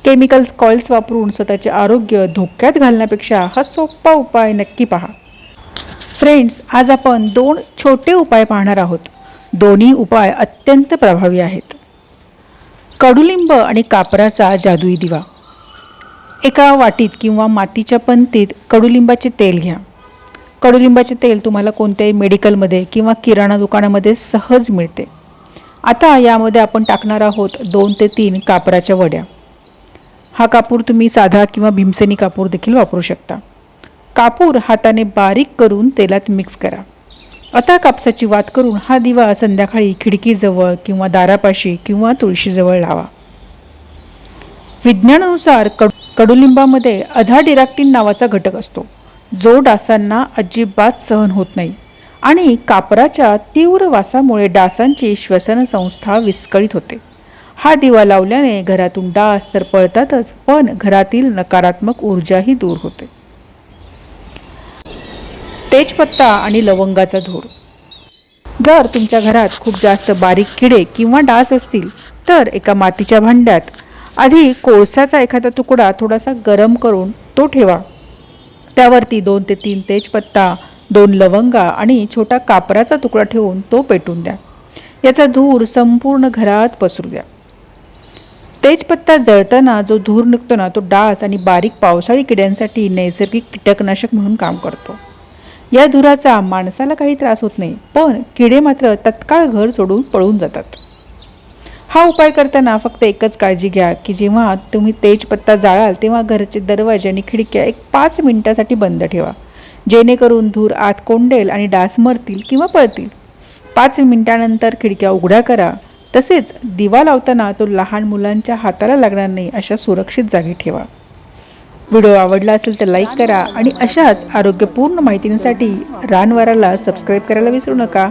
Chemicals coils वापरून स्वतःचे आरोग्य धोक्यात घालण्यापेक्षा हा सोपा उपाय नक्की पहा. फ्रेंड्स, आज आपण 2 छोटे उपाय पाहणार आहोत. दोन्ही उपाय अत्यंत प्रभावी आहेत. कडुलिंब आणि कापराचा जादुई दिवा. एका वाटीत किंवा मातीच्या पंतीत कडुलिंबाचे तेल घ्या. कडुलिंबाचे तेल तुम्हाला कोणत्याही मेडिकलमध्ये किंवा किराणा दुकानामध्ये सहज मिळते. आता यामध्ये आपण टाकणार आहोत 2 ते 3 कापराच्या वड्या. हा कापूर तुम्ही साधा किंवा भीमसेनी कापूर देखील वापरू शकता. कापूर हाताने बारीक करून तेलात मिक्स करा. आता कापसाची वात करून हा दिवा संध्याकाळी खिडकीजवळ किंवा दारापाशी किंवा तुळशीजवळ लावा. विज्ञानानुसार कडुलिंबामध्ये अझाडिराक्टिन नावाचा घटक असतो, जो डासांना अजिबात सहन होत नाही आणि कापराच्या तीव्र वासामुळे डासांची श्वसन संस्था विस्कळीत होते. हा दिवा लावल्याने घरातून डास तर पळतातच, पण घरातील नकारात्मक ऊर्जाही दूर होते. तेजपत्ता आणि लवंगाचा धूर. जर तुमच्या घरात खूप जास्त बारीक किडे किंवा डास असतील तर एका मातीच्या भांड्यात आधी कोळसाचा एखादा तुकडा थोडासा गरम करून तो ठेवा. त्यावरती 2 ते 3 तेजपत्ता, 2 लवंगा आणि छोटा कापराचा तुकडा ठेवून तो पेटून द्या. याचा धूर संपूर्ण घरात पसरू द्या. तेजपत्ता जळताना जो धूर निघतो ना, तो डास आणि बारीक पावसाळी किड्यांसाठी नैसर्गिक कीटकनाशक म्हणून काम करतो. या धुराचा माणसाला काही त्रास होत नाही, पण किडे मात्र तत्काळ घर सोडून पळून जातात. हा उपाय करताना फक्त एकच काळजी घ्या की जेव्हा तुम्ही तेजपत्ता जाळाल तेव्हा घराचे दरवाजे आणि खिडक्या 5 मिनिटासाठी बंद ठेवा, जेणेकरून धूर आत कोंडेल आणि डास मरतील किंवा पळतील. 5 मिनिटानंतर खिडक्या उघड्या करा. तसेच दिवा लावताना तो लहान मुलांच्या हाताला लागणार नाही अशा सुरक्षित जागी ठेवा. व्हिडिओ आवडला असेल तर लाईक करा आणि अशाच आरोग्यपूर्ण माहितीसाठी रानवाराला सबस्क्राईब करायला विसरू नका.